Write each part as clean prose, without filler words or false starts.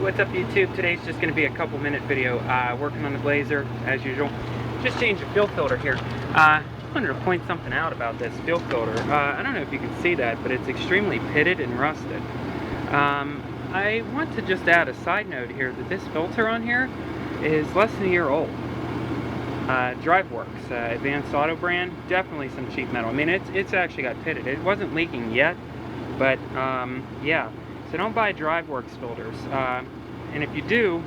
what's up YouTube? Today's just going to be a couple minute video working on the Blazer as usual. Just changed the fuel filter here. I wanted to point something out about this fuel filter. I don't know if you can see that, but it's extremely pitted and rusted. I want to just add a side note here that this filter on here is less than a year old. DriveWorks, Advanced Auto brand, definitely some cheap metal. I mean, it's actually got pitted. It wasn't leaking yet, but yeah. So don't buy DriveWorks filters. And if you do,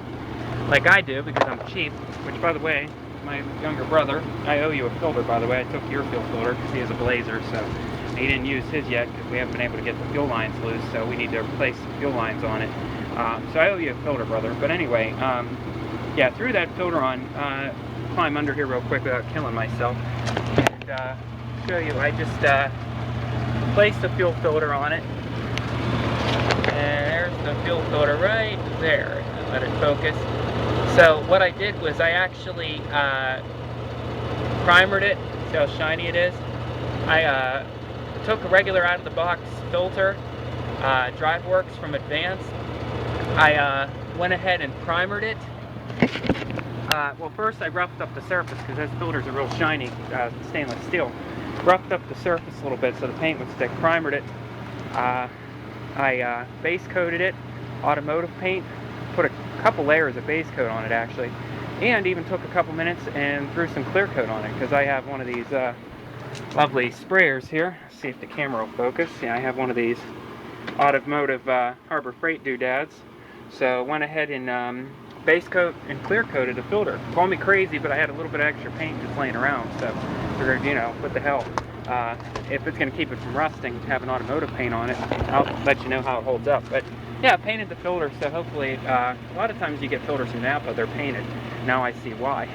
like I do, because I'm cheap, which by the way, my younger brother, I owe you a filter by the way. I took your fuel filter because he has a Blazer, so he didn't use his yet because we haven't been able to get the fuel lines loose, so we need to replace the fuel lines on it. So I owe you a filter, brother. But anyway, yeah, threw that filter on. Climb under here real quick without killing myself. And show you, I just placed the fuel filter on it. And there's the fuel filter right there. Let it focus. So what I did was I actually primered it. See how shiny it is? I took a regular out-of-the-box filter, DriveWorks from Advanced. I went ahead and primered it. Well, first I roughed up the surface because those filters are real shiny, stainless steel. Roughed up the surface a little bit so the paint would stick. Primered it. I base coated it, automotive paint, put a couple layers of base coat on it actually, and even took a couple minutes and threw some clear coat on it because I have one of these lovely sprayers here. Let's see if the camera will focus. Yeah, I have one of these automotive Harbor Freight doodads. So went ahead and base coat and clear coated the filter. Call me crazy, but I had a little bit of extra paint just laying around, so figured, you know, what the hell. If it's going to keep it from rusting, have an automotive paint on it, I'll let you know how it holds up. But yeah, I painted the filter, so hopefully, a lot of times you get filters from Napa, they're painted. Now I see why.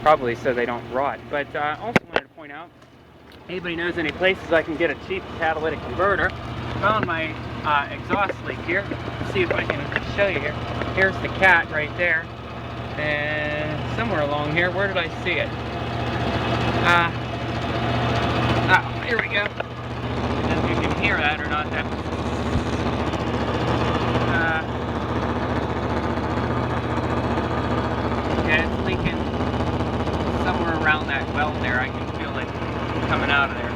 Probably so they don't rot. But also wanted to point out, anybody knows any places I can get a cheap catalytic converter? Found my exhaust leak here. Let's see if I can show you here. Here's the cat right there. And somewhere along here, where did I see it? Oh, here we go. I don't know if you can hear that or not. That yeah, it's leaking somewhere around that weld there. I can feel it coming out of there.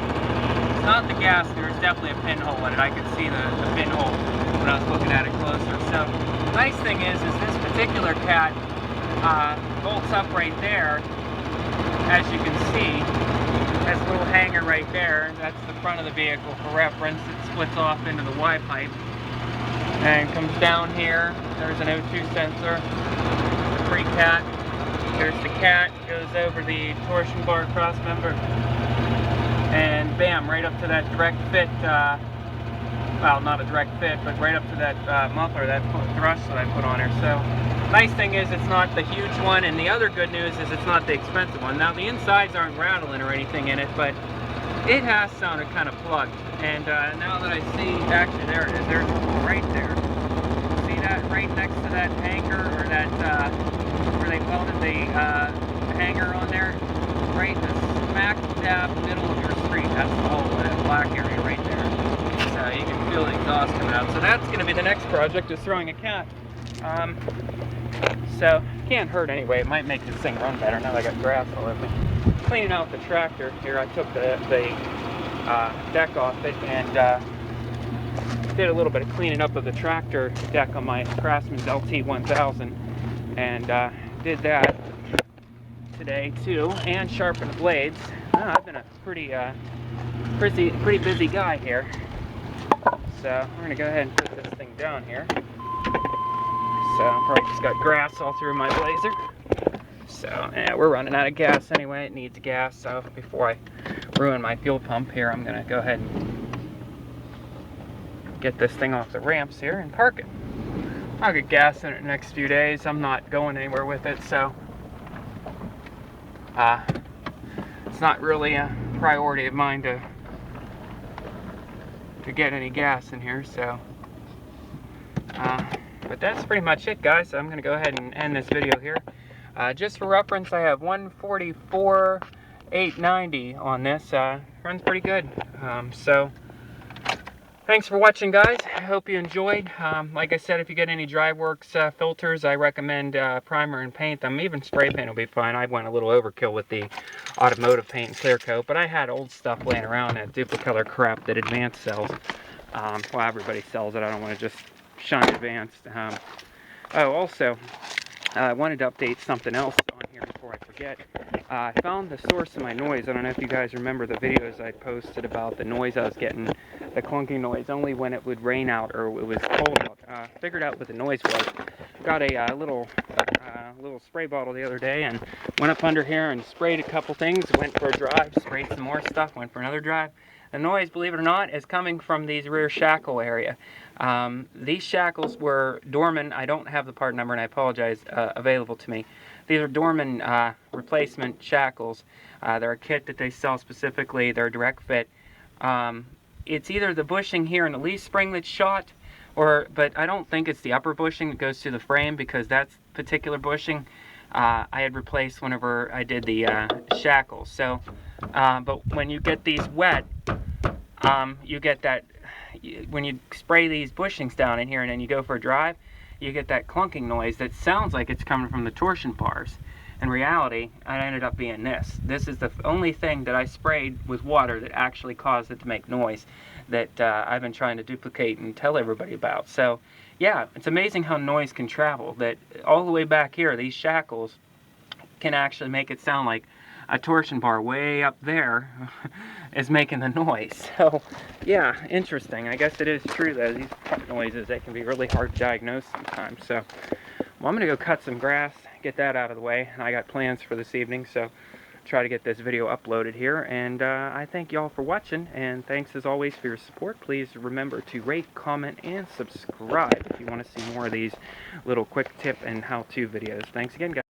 It's not the gas. There's definitely a pinhole in it. I could see the pinhole when I was looking at it closer. So the nice thing is this particular cat bolts up right there. As you can see, this little hanger right there, that's the front of the vehicle for reference. It splits off into the Y pipe and comes down here. There's an O2 sensor, the pre-cat. There's the cat, goes over the torsion bar cross member, and bam, right up to that direct fit, well, not a direct fit, but right up to that muffler, that thrust that I put on there. So nice thing is it's not the huge one, and the other good news is it's not the expensive one. Now the insides aren't rattling or anything in it, but it has sounded kind of plugged. And now that I see, actually there it is, there's one right there. See that right next to that hanger, or that where they welded the hanger on there? Right in the smack dab middle of your screen. That's the hole, that black area right there. So you can feel the exhaust coming out. So that's going to be the next project, is throwing a cat. So, can't hurt anyway. It might make this thing run better now that I got grass all over me. Cleaning out the tractor here, I took the deck off it and did a little bit of cleaning up of the tractor deck on my Craftsman's LT1000, and did that today too, and sharpened the blades. I've been a pretty busy guy here. So we're gonna go ahead and put this thing down here. So probably just got grass all through my Blazer. So yeah, we're running out of gas anyway. It needs gas. So before I ruin my fuel pump here, I'm gonna go ahead and get this thing off the ramps here and park it. I'll get gas in it the next few days. I'm not going anywhere with it, so it's not really a priority of mine to get any gas in here. So but that's pretty much it, guys. So I'm going to go ahead and end this video here. Just for reference, I have 144,890 on this. Runs pretty good. So Thanks for watching, guys. I hope you enjoyed. Like I said, if you get any DryWorks filters, I recommend primer and paint them. Even spray paint will be fine. I went a little overkill with the automotive paint and clear coat, but I had old stuff laying around, that duplicolor crap that Advanced sells. Well, everybody sells it. I don't want to just shine Advanced. Oh, also, I wanted to update something else on here before I forget. I found the source of my noise. I don't know if you guys remember the videos I posted about the noise I was getting, the clunking noise, only when it would rain out or it was cold out. Figured out what the noise was. Got a little spray bottle the other day and went up under here and sprayed a couple things, went for a drive, sprayed some more stuff, went for another drive. The noise, believe it or not, is coming from these rear shackle area. These shackles were Dorman. I don't have the part number, and I apologize, available to me. These are Dorman replacement shackles. They're a kit that they sell specifically. They're a direct fit. It's either the bushing here in the leaf spring that's shot, but I don't think it's the upper bushing that goes through the frame, because that's particular bushing I had replaced whenever I did the shackles. So, but when you get these wet, you get that, when you spray these bushings down in here and then you go for a drive, you get that clunking noise that sounds like it's coming from the torsion bars. In reality, it ended up being this. This is the only thing that I sprayed with water that actually caused it to make noise that I've been trying to duplicate and tell everybody about. So, yeah, it's amazing how noise can travel. That all the way back here, these shackles can actually make it sound like a torsion bar way up there is making the noise. So, yeah, interesting. I guess it is true that these pump noises, they can be really hard to diagnose sometimes. So, well, I'm going to go cut some grass, get that out of the way, and I got plans for this evening, so try to get this video uploaded here. And I thank y'all for watching, and thanks as always for your support. Please remember to rate, comment, and subscribe if you want to see more of these little quick tip and how-to videos. Thanks again, guys.